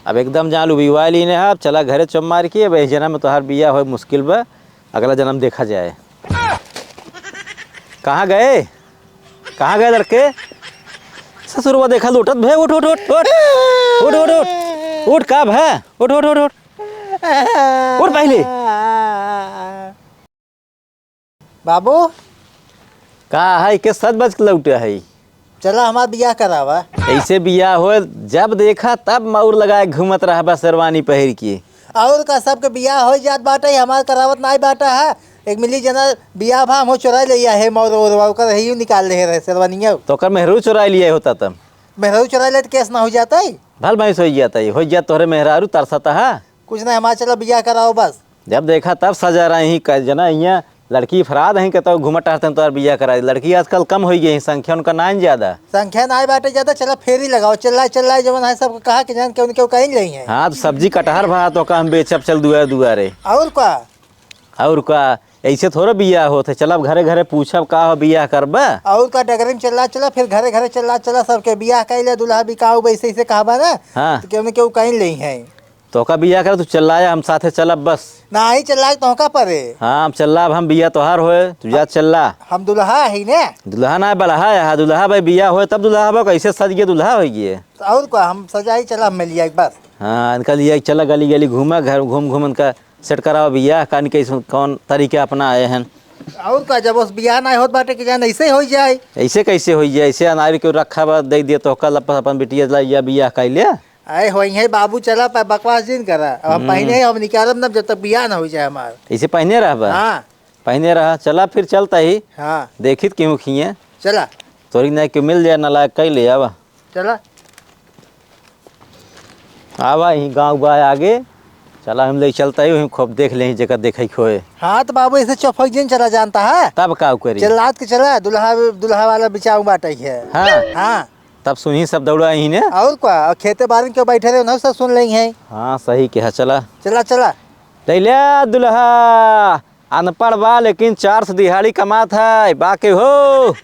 अब एकदम जान लू विवाह ली ने अब चला घरे चुप मार के अब जन्म में तोहार बिया हो मुश्किल बा, अगला जन्म देखा जाए। कहाँ गए लड़के? ससुरवा देखा उठत भे, उठ उठ उठ उठ उठ उठ उठ उठ का भे, उठ उठ उठ उठ उठ पहले। बाबू का है के सच बच के लौटे है? चला हमार बियाह करावा। ऐसे बिया हो जब देखा तब मऊर लगाए घूमत रहा बा शेरवानी पहिर के। और का सबके बियाह हो जात बाटे, हमार करावत नहीं बाटा है। एक मिली जना बियाह भा हम चुरा लिया है मोर ओकर ही निकाल ले रहे शेरवानिया। तो कर मेहरू चुरा लिया होता तब मेहरू चुरा ले तो केस ना हो जाता है। भल भाई हो जाता है, हो जाता तोहरे मेहरारू तरसता है। कुछ नहीं, हमारा चला बियाह कराओ बस। जब देखा तब सजा रही जना यहाँ लड़की फराद है तो घूमट टहरते तो बिया करा। लड़की आजकल कम हो गई, संख्या उनका ना ज्यादा। संख्या ना बाटे ज्यादा, चला फेरी लगाओ। चल रहा जवन है सब कहा कि जान के उनके कहीं नहीं है। हाँ तो सब्जी कटहर भा तो का हम बेचब चल दुआरे। और का ऐसे थोड़ा बिया होते, चल अब घरे घरे पूछब का हो बिया करबा। और का डगरिंग चला फिर घरे घरे चला सबके बियाह कैले दुल्हा बिकाऊ वैसे ऐसे कहबा ना। हाँ तो केहू कहीं नहीं है तो का बिया कर तू चलाया हम साथे चलब बस। ना ही चला तो का परे। हाँ चल हम बिया तोहार होए तू जा चला। हम दुल्हा है ने, दुल्हा ना बलहा है, दुल्हा भाई बिया होए तब दुल्हा बा कैसे सज गए दुल्हा हो गए। और का हम सजाई चला मिल लिया बस। हाँ इनका लिया चला गली गली घूमा, घर घूम घूम इनका सेट कराओ बिया कान के कौन तरीके अपना आए हैं। और का जब उस बियाह नहीं होत बाटे कि जान ऐसे हो जाए। ऐसे कैसे हो जाए? ऐसे अनारी के रखा बा दे दिया तो कल अपन बिटिया या बिया कर लिया। आए हो बाबू चला पर बकवास दिन करा। अब हम पहने हम निकालब ना जब तक बियाह ना हो जाए हमार। ऐसे पहने रह बा। हाँ पहने रहा चला फिर चलता ही। हाँ देखित क्यों खिए चला तोरी नहीं क्यों मिल जाए ना लायक कई ले आवा। चला आवा यही गाँव बा आगे चला हम ले चलता ही खूब देख ले जगह देखे खोए। हाँ तो बाबू ऐसे चौफक दिन चला जानता है तब का करी चल रात के चला दुल्हा वाला बिचाऊ बाटे है। हाँ हाँ तब सुनी सब दौड़ा यही ने। और क्या खेते बारी क्यों बैठे रहे ना सब सुन लेंगे। हाँ सही कहा चला चला ले लिया दुल्हा अनपढ़ बा लेकिन 400 दिहाड़ी कमात है बाकी हो।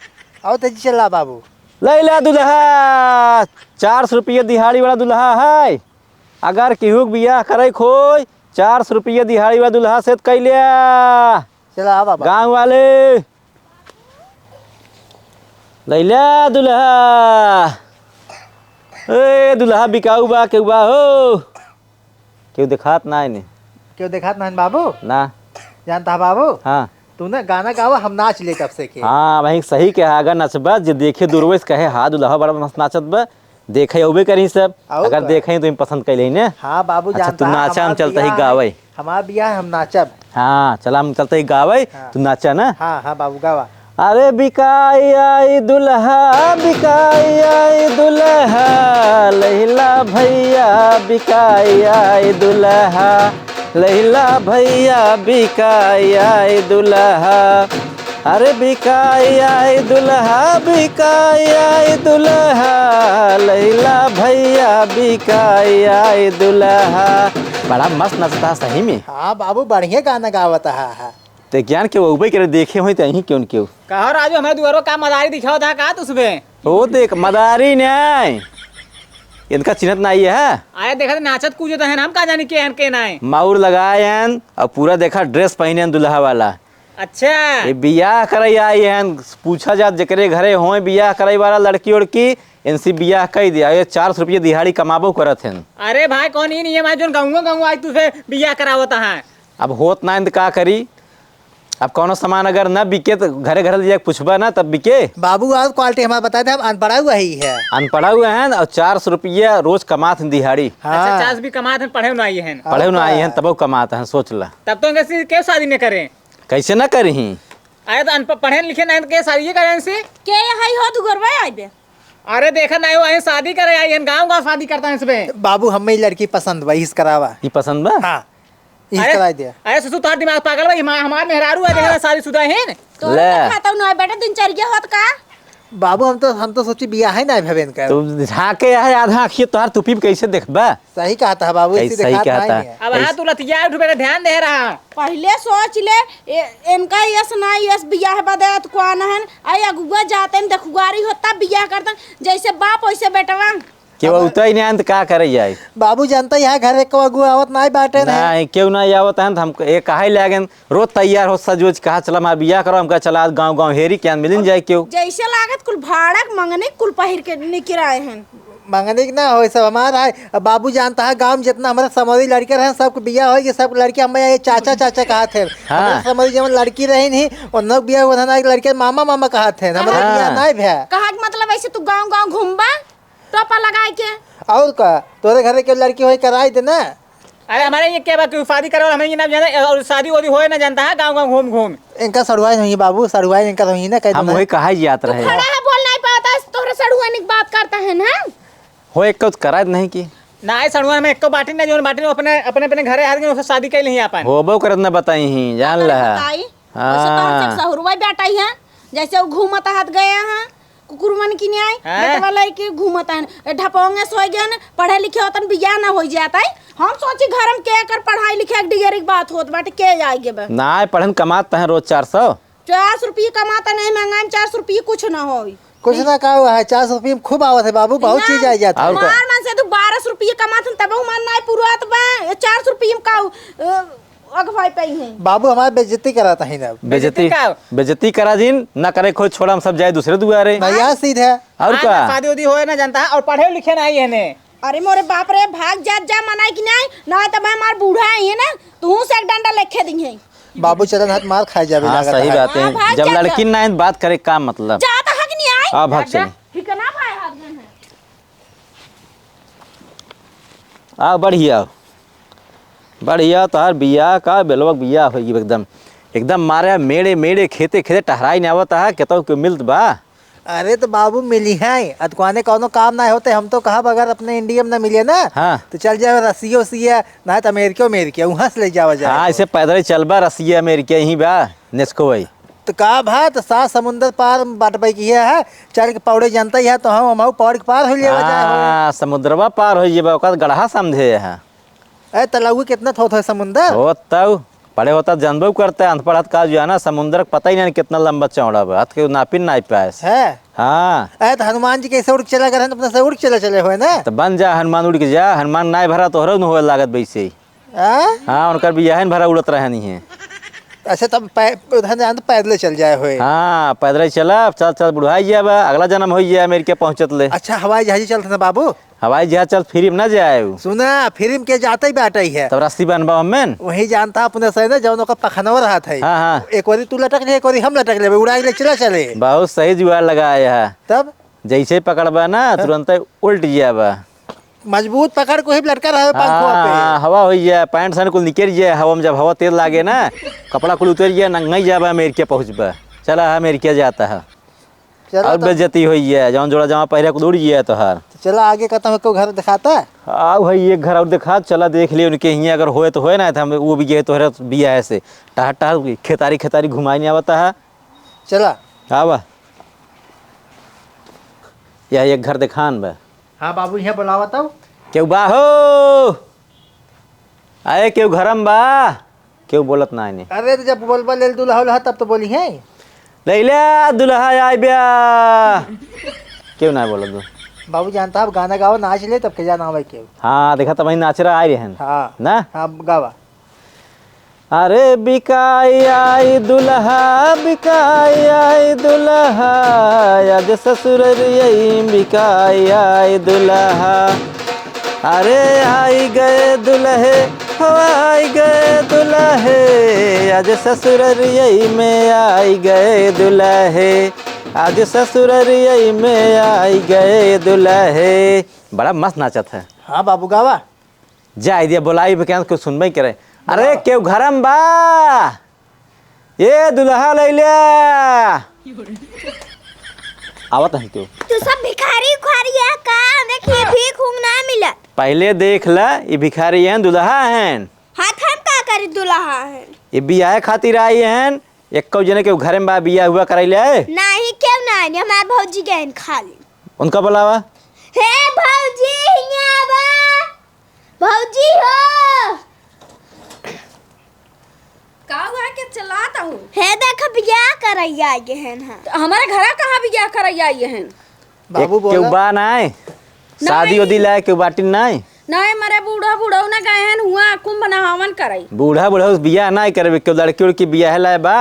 और तेजी चला बाबू ले लिया दुल्हा 400 रुपये दिहाड़ी वाला दुल्हा है। अगर केहू बियाह करे खोई 400 रुपये दिहाड़ी वाला दुल्हा से कह लिया। चला बाबा गाँव वाले ले लिया दुल्हा। ए दुल्हा बिकाऊ बा केहू बा हो? केहू दिखात ना है क्यों देखा ना बाबू ना जानता है बाबू। हाँ तू ना गाना गावा हम नाच ले तब से के। हाँ भाई सही कहा अगर नचबा जो देखे दूरवेश कहे हाँ दुल्हा बड़ा मस्त नाचत बा देखे होबे करी सब। अगर देखे तो पसंद कैले ने। हाँ बाबू अच्छा जानता तू नाचा हम चलते ही गावे। हमारा बियाह हम नाचब। हाँ चला हम चलते ही गावे। हाँ। तू नाचा ना। हाँ बाबू गावा। अरे बिकाई आई दुल्हा लैला भैया बिकाई आई दुल्हा लैला भैया बिकाई आई दुल्हा। अरे बिकाई आई दुल्हा लैला भैया बिकाई आई दुल्हा। बड़ा मस्त नचता सही में। हाँ बाबू बढ़िया गाना गावता है। ते ज्ञान के उबे करे देखे हुई तो क्यों क्यों कहो राजू हमें दुआरो का मदारी दिखाओ था का तुसबे। ओ देख मदारी नहीं इनका चिन्हत नहीं है। आया देखा नाचत कूदत है हम का जानी के ना है। माउर लगाए हैं और पूरा देखा ड्रेस पहने हैं दुल्हा वाला। अच्छा ये बियाह करे आई हैं पूछा जात जकरे घरे हो बियाह करे वाला लड़की उड़की इनसे बियाह कह दिया। ये 400 रुपये दिहाड़ी कमाबो करत हैं। अरे भाई कौन ही नहीं है जो गाँव आज तुझे बियाह करावता है। अब होत ना का करी। अब कौनो सामान अगर न बिके तो घरे घरे जाके पूछबा ना तब बिके। बाबू और क्वालिटी हमारा बताए थे हम अनपढ़ा हुआ ही है। अनपढ़ा हुए हैं और 400 रुपया रोज कमात हैं दिहाड़ी। अच्छा 50 भी कमाते हैं पढ़े नहीं है। पढ़े ना आई हैं तब कमाते हैं सोच ला। तब तो कैसे क्यों शादी नहीं करें। कैसे न करी आए तो अनपढ़ पढ़े लिखे नहीं तो क्या शादी ये करें से के हाई हो तू गरबा आई बे। अरे देखा नहीं वो शादी करे आई है गाँव शादी करता है इसमें। बाबू हमें लड़की पसंद भाई इस करावा। ये पसंद बा। हाँ इस करा दिया। अरे ससुर तुम्हारा दिमाग पागल भाई हमारे मेहरारू है देखा शादी शुदा है। तो खाता ना बेटा दिनचर्या होत का। बाबू हम तो सोची बियाह है ना भवेन कर। तुम झाके है आधा आखिए तोहार तुपी कैसे देखबा। सही कहा था बाबू सही कहता है। अब हाँ तू लतिया उठ पे ध्यान दे रहा। पहले सोच ले इनका यस ना यस बियाह बदत कौन है। आई अगुआ जाते देखुआरी होता बियाह करता जैसे बाप वैसे बेटवा। केहू उतर ही नहीं आन तो का करे जाए। बाबू जानता यहाँ घर एक अगु आवत नहीं बाटे ना। नहीं केहू नहीं आवत है तो हम एक कहा ले गए रोज तैयार हो सजोज कहा चला हमारा बियाह करो, हम कहा चला गाँव गाँव हेरी क्या मिल जाए केहू। जैसे लागत कुल भाड़क मंगने कुल पहिर के निकराए हैं। मंगने की ना हो सब हमारा है। अब बाबू जानता है गांव में जितना हमारे समोरी लड़के रहे सबके बिया हो, ये सब लड़के हमें ये चाचा चाचा कहा थे। हाँ। समोरी जब लड़की रही नहीं उन लोग बिया हुआ लड़के मामा मामा कहा थे, हमारा हाँ। बिया नहीं भैया। कहा के मतलब ऐसे तू गांव गांव घूमबा टोपा लगाए के। और का तोरे घर के लड़की हो कराई दे ना। अरे हमारे ये क्या बात शादी करो, हमें ये ना जाना और शादी वादी होए ना जानता है गाँव गाँव घूम घूम। इनका सड़ुआई नहीं बाबू, सड़ुआई इनका नहीं ना कह हम वही कहा जात रहे खड़ा है बोल नहीं पाता तोहरे सड़ुआनी की बात करता है ना। हो एक कुछ करा नहीं की ना आई सड़ुआ में एक को बाटी ना जो बाटी अपने अपने अपने घरे हार गए शादी कैले ही आपन। होबो करत न बताई ही जान ला। हाँ सहुरवा बेटा है जैसे वो घूमत हाथ गए हैं कुकुर मन की नहीं आई हाँ। बेटा वाला के घूमत है ढपोंगे सो गए न पढ़े लिखे होतन बिया ना हो जाता है। हम सोची घर में के कर पढ़ाई लिखे डिग्री की बात होत बाटे के जाएगे बे ना पढ़न कमाते हैं रोज 400 रुपये कमाता नहीं महंगा में 400 रुपये कुछ ना हो। कुछ ना कहा हुआ है 400 रुपये में खूब आवत है बाबू, बहुत चीज आ जाता है। और का? मार मन से तू 1200 रुपये कमात तब मन नहीं पुरात बा 400 रुपये में का अगवाई पे है। बाबू हमारा बेइज्जती कराता है ना। बेइज्जती करा दिन ना करे खोज छोड़ा हम सब जाए दूसरे दुआरे नया सीधे और हाँ, का ना शादी वादी होए ना जानता है और पढ़े लिखे ना आई है ने। अरे मोरे बाप रे भाग जात जा मनाई कि नहीं ना तब हमार बूढ़ा है ना तू से एक डंडा लेके दी है। बाबू चलन हाथ मार खा जावे हाँ लागत सही है। बात हाँ, है भाग जब जा, लड़की ना बात करे का मतलब जाता हक नहीं आई हाँ भाग चले ठीक है ना भाई हाथ में है। आ बढ़िया बढ़िया तोहार बिया का बेलवक बिया होगी एकदम एकदम मारे मेड़े मेड़े खेते खेते टहराई नहीं आवत है कहता क्यों मिलत बा। अरे तो बाबू मिली है अतकुआने कौनो काम ना होते हम तो कहा अगर अपने इंडिया में ना मिले ना हाँ। तो चल जाए रसिया उसिया ना तो अमेरिका वहाँ से ले जावा जाए। हाँ ऐसे पैदल ही चल बा रसिया अमेरिका यहीं बा नेस्को भाई तो कहा भाई तो 7 समुंदर पार बाट पाई की है चल के पौड़े जानता ही है तो हम पौड़ के पार हो लिया जाए। हाँ समुद्रवा पार हो जेबा ओकर गढ़ा समझे है अरे तलाऊ कितना थोथ है समुंदर हो तब पड़े होता जानबो करते हैं अनपढ़ का जो है ना समुद्र पता ही नहीं कितना लंबा चौड़ा बा हाथ के नापिन नहीं पाए है। हाँ अरे तो हनुमान जी कैसे उड़ के चला कर अपने से उड़ के चले हुए ना। तो बन जा हनुमान उड़ के जा हनुमान नाय भरा तोहरो न होए लागत वैसे ही। हाँ उनकर बियाह भरा उड़त रहे नहीं है। अच्छा तब उधर जान तो पैदल चल जाए हुए। हाँ पैदल ही चला चल चल बुढ़ाई जाए अगला जन्म हो जाए अमेरिका पहुँचत ले। अच्छा हवाई जहाज चलता था बाबू। हवाई जहाज चल फ्री में ना जाए सुना फिल्म के जाते ही बैठा ही है तब रस्सी बनबा हमें वही जानता अपने से ना जब का पखनवा रहा था। हाँ हाँ एक बारी तू लटक ले एक बारी हम लटक ले उड़ा ले चला चले बहुत सही जुगाड़ लगाया है तब जैसे पकड़बा ना तुरंत उल्ट जाबा मजबूत पकड़ को ही लटका रहा है पंखुआ पे। हाँ हवा हो जाए पैंट शर्ट कुल निकल जाए हवा में जब हवा तेल लागे ना कपड़ा कुल उतर जाए नंगा जाबा अमेरिका पहुँचबा चला अमेरिका जाता है चलो और बेइज्जती हो जाए जौन जोड़ा जमा पहले को दूर जाए तो हर चला आगे कहता हूँ घर दिखाता है। हाँ भाई एक घर और दिखा चला देख लिए उनके यहाँ अगर होए तो होए ना तो हम वो भी गए तो बिया ऐसे टहर टहर खेतारी खेतारी घुमाई नहीं आवता है। चला हाँ बा यह एक घर दिखान बा। हाँ बाबू यहाँ बुलावा तब क्यों बा हो आए क्यों घरम बा क्यों बोलत ना इन्हें। अरे तो जब बोलबा ले दूल्हा तब तो बोली है लैला दुल्हा आय ब्या क्यों ना बोलत दो। बाबू जानता है गाना गाओ नाच ले तब के जाना हमें क्यों। हाँ देखा तो वही नाच रहा आ रहे हैं हाँ ना। हाँ गावा अरे बिकाई आई दुल्हा आज ससुर यही बिकाई आई दुल्हा अरे आई गए दुल्हे हो आई गए दुल्हे आज ससुर यही में आई गए दुल्हे आज ससुर यही में आई गए दुल्हे। बड़ा मस्त नाचत है। हाँ बाबू गावा जा दिया बोलाई क्या कुछ सुनबे करे। अरे क्यों घरम बा ये दुल्हा ले लिया आवत है क्यों तू सब भिखारी उखारी है का हमें के भीख उंग ना मिला। पहले देख ला ये भिखारी हैं दुल्हा हैं हाथ हम का करी दुल्हा है ये बियाह खातिर आई हैं एक कौ जने के घर में बा बियाह हुआ करैले नहीं क्यों ना नहीं हमारे भौजी गए खाली उनका बुलावा। हे भौजी हिया बा भौजी हो का हुआ के चलाता हूँ हे देख बियाह करैया आए हैं। हाँ हमारे घर कहाँ भी क्या कर आई हैं। बाबू क्यों बोला बा ना शादी उदी लाए के बाटी नहीं नहीं मरे बूढ़ा बूढ़ा ना गए हैं हुआ कुंभ नहावन करई बूढ़ा बूढ़ा बियाह नहीं करबे क्यों लड़की उड़की बियाह लाए बा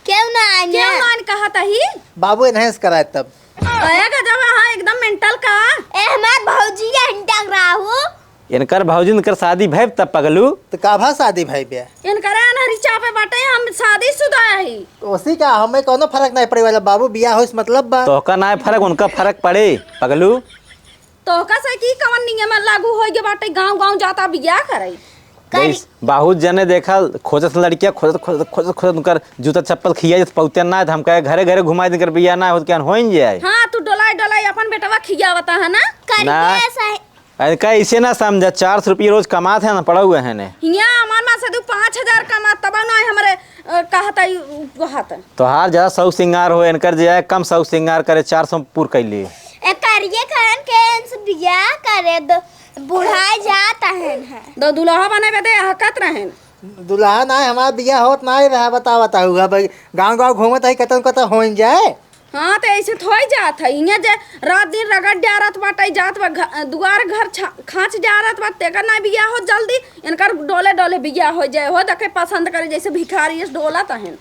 क्यों ना आने क्यों मान कहा तही बाबू एनहेंस कराए तब आया गजब हाँ एकदम मेंटल का ए हमार भौजी या हिंटक राहु इनकर भाऊजी इनकर शादी भैब तब पगलू तो काभा शादी भाई बे इनकरे अनहरी चापे बाटे हम शादीशुदा ही उसी का हमें कोनो फर्क नहीं पड़े वाला बाबू बियाह हो इस मतलब बा तो का ना फर्क उनका फर्क पड़े पगलू तो कैसे की कवन नियम लागू हो गए बाटे गांव गांव जाता बियाह करई बहुत जने देखा खोजत लड़कियां खोजत खोजत खोजत खोजत उनकर जूता चप्पल खिया पौते ना हम कहे घरे घरे घुमा देकर बियाह ना हो क्या हो जाए हाँ तू डोलाई डोलाई अपन बेटवा खियावता है ना ना ऐसा है अरे का इसे ना समझा 400 रुपये रोज कमाते हैं ना पड़ा हुए हैं ने हिया हमार मां से 5,000 कमा तब ना हमारे कहता तो हार ज्यादा सौ सिंगार हो इनकर जाए कम सौ सिंगार करे 400 पूर कैली ए करिए करन के से बियाह करे दो बुढ़ाई जाता है दो दुल्हा बने बेटे हकत रहें दुल्हा ना हमारा बियाह होत ना ही रहा बता हुआ भाई गाँव गाँव घूमत है कतन हो जाए हाँ तो ऐसे थोड़ी जात है इहाँ जे रात दिन रगड़ जारत बाटे जात बा दुआर घर खाँच जारत बा तेकर ना बियाह हो जल्दी इनकर डोले डोले बियाह हो जाए हो देखे पसंद करे जैसे भिखारी डोला तहन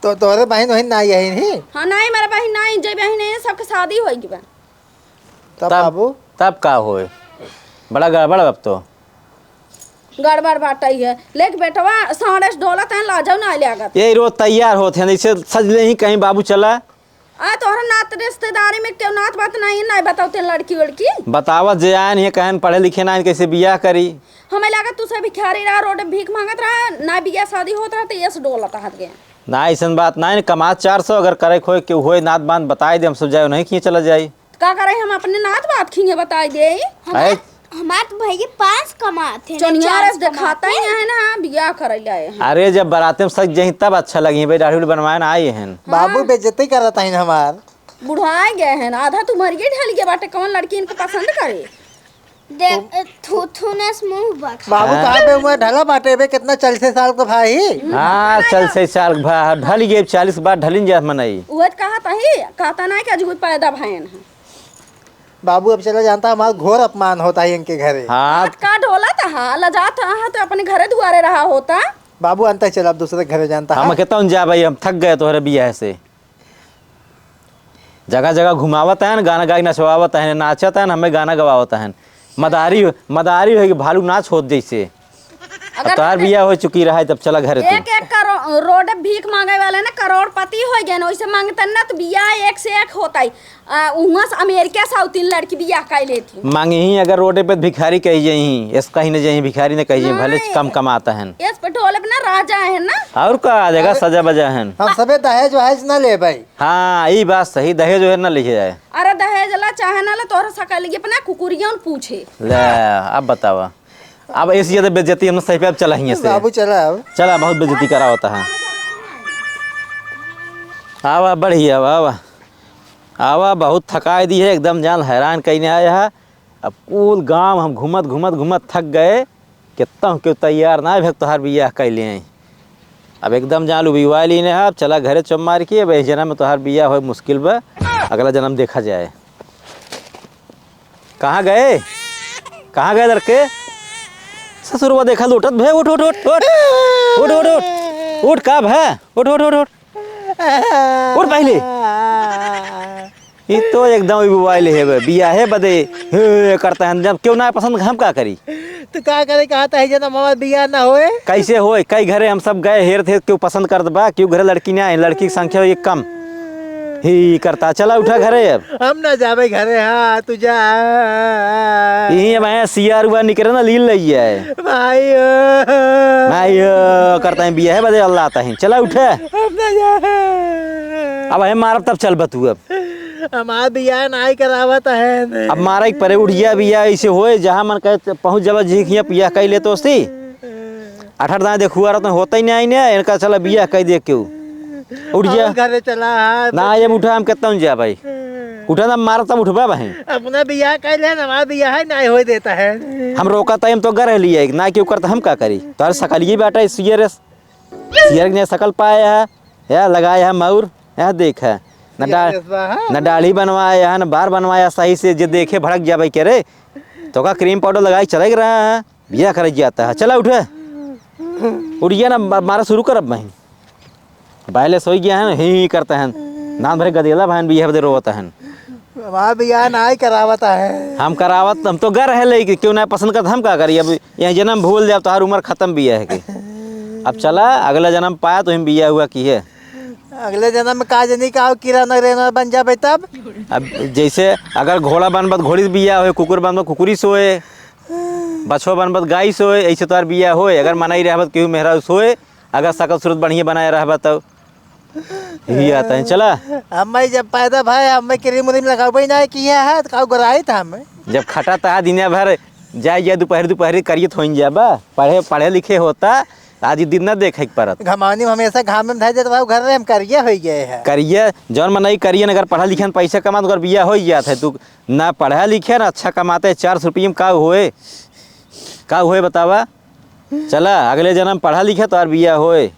तो तोरे बहन वही ना यही नहीं हाँ नहीं मेरा बहन नहीं जे बहन नहीं सबके शादी हो गई बा तब बाबू तब का होए बड़ा गड़बड़ अब तो गड़बड़ बाटे है लेक बेटवा साढ़े डोला तहन लाजो ना लागत ये रोज तैयार होते हैं जैसे सज ले ही कहीं बाबू चला आ तोहरा नात रिश्तेदारी में क्यों नात बात नहीं बताओ लड़की वड़की बतावत जे आन ये कहन पढ़े लिखे ना कैसे बियाह करी हमें लगा तू से भिखारी रहा रोड भीख मांगत रहा ना बियाह शादी होत रहा तो ये से डोला हाथ गया ना ऐसा बात ना कमा 400 अगर करे खोए कि होए नात बांध बताए दे हम सब जाए नहीं खिए चला जाए का करे हम अपने नात बात खिंगे बताई दे हमार तो भैया 5 कमाते चनिया रस दिखाता ही है ना बियाह करे लाए हैं अरे जब बारात में सज जही तब अच्छा लगी भाई दाढ़ी बनवाए ना आए हैं बाबू बेइज्जती करता है हमार बुढ़ाए गए हैं आधा तुम्हारी ढल गया बाटे कौन लड़की इनको पसंद करे देख थूथूनस मुंह बक बाबू कहाँ पे उम्र ढला बाटे बे कितना 40 साल का भाई हाँ चल से साल ढल गए 40 बार ढलिन जात मनई वह कहता ना कि अजगुत पैदा भयन है बाबू अब चला जानता हमारा घोर अपमान होता है इनके घरे हाँ का ढोला था लजात तो अपने घरे दुआरे रहा होता बाबू अंत चल अब दूसरे घरे जानता हम कहता हूँ जा भाई हम थक गए तोहरे बियाह से जगह जगह घुमावत है गाना गा नचवावत है नाचत है हमें गाना गवावत है मदारी होगी भालू नाच होत जैसे तार बियाह हो चुकी रहा है तब चला घर एक रोड भीख मांगे वाले ना करोड़पति हो गए वैसे मांगते ना तो बियाह एक से एक होता है वहाँ से अमेरिका से 3 लड़की बियाह कर लेती मांगे ही अगर रोडे पे भिखारी कही जाही इस कहीं न जाही भिखारी ने कही भले कम कमाता है इस पे ढोले पे ना राजा है ना और का आ जाएगा सजा बजा है हम सबे दहेज वहेज न ले भाई हाँ यही बात सही दहेज वहेज न लिखे जाए अरे दहेज ला चाहे ना ला तोहरा सकल अपना कुकुरिया पूछे ले अब बतावा अब ऐसी ज्यादा बेइज्जती हम सही पे अब चला ही से बाबू चला अब चला बहुत बेइज्जती करा होता है आवा बढ़िया आवा आवा बहुत थकाई दी है एकदम जान हैरान कहीं आया है अब कुल गांव हम घूमत घूमत घूमत थक गए कितना क्यों तैयार ना भे तोहार बियाह कैले हैं अब एकदम जान लुबिवा ली ने अब चला घरे चुम मार के अब जन्म में तोहार बियाह हो मुश्किल बा अगला जन्म देखा जाए कहाँ गए लड़के ससुरवा देखा उठत भे उठ उठ उठ उठ उठ उठ उठ उठ का भे उठ उठ उठ उठ उठ पहले ये तो एकदम मोबाइल है बिया है बदे करता है जब क्यों ना पसंद हम का करी तो का करे कहता है जना मामा बियाह ना होए कैसे होए कई घरे हम सब गए हेर थे क्यों पसंद कर बा क्यों घरे लड़की ना आए लड़की की संख्या ये कम ही करता चला उठा घरे अब हम ना जावे घरे हाँ तू जा यही मैं सियार हुआ निकले ना लील लई है भाई भाई करता है बिया है बदे अल्लाह आता है चला उठे हम ना जा अब है मारब तब चल बतू अब हमारा बियाह नहीं करावत है अब मारा एक परे उठ गया बिया ऐसे होए जहाँ मन कहे पहुँच जब झीखिया पिया कह ले तो सी 8 दाएं देखुआ रहा होता ही नहीं ना इनका चला बिया कह दे क्यों उठ गया घरे चला ना ये उठा हम कहता हूँ जा भाई उठा ना मारा तब उठबा भाई अपना बियाह कर ले हमारा बियाह है नहीं हो देता है हम रोका टाइम तो गर लिया ना क्यों करता हम क्या करी तो सकल ये बेटा सियर ने सकल पाया है या लगाया है मऊर यहाँ देख है न दाढ़ी बनवाया न बार बनवाया सही से, जो देखे भड़क जा भाई के रे तो का क्रीम पाउडर लगाई चले रहा है, बिया कर जाता है। चला उठे, उठ गया ना, मारा शुरू कर अब बहन बाहले सोई गया है ना, ही करता है नाम भरे गदेला बहन बिया बदे रोता है। हमारा बियाह ना ही करावता है। हम करावत हम तो गर है लेकिन क्यों ना पसंद कर, हम क्या करिए अब यहाँ जन्म भूल जाए तो हर उम्र खत्म बिया है कि अब चला अगला जन्म पाया तो हम बिया हुआ की है। अगले जन्म में का जनी का कीड़ा न रहना बन जाबे तब। अब जैसे अगर घोड़ा बनबत घोड़ी बिया हो, कुकुर बनबत कुकुरी सोए, बछवा बनबत गाय सोए, ऐसे तो बिया होए। अगर मनाई रहबत केहू मेहरा सोए, अगर सकल सूरत बढ़िया बनाए रहबत तो यही आता है। चला हमें जब पैदा भाई हमें क्रीम उरीम लगाबे ना किया है तो गोराई था हमें। जब खटा था दिन भर जाए दोपहर करिए थोइन जाबा, पढ़े लिखे होता आज दिन न देखे परत। घमानी में हमेशा घाम में धर जाता घर में हम करिए हो गए है। करिए जौन मन नहीं करिए, अगर पढ़ा लिखे पैसा कमा तो बिया हो जाता है। तू ना पढ़ा लिखे ना अच्छा कमाते, 400 रुपये में का हुए बतावा। चला अगले जन्म पढ़ा लिखे तो और बिया होए।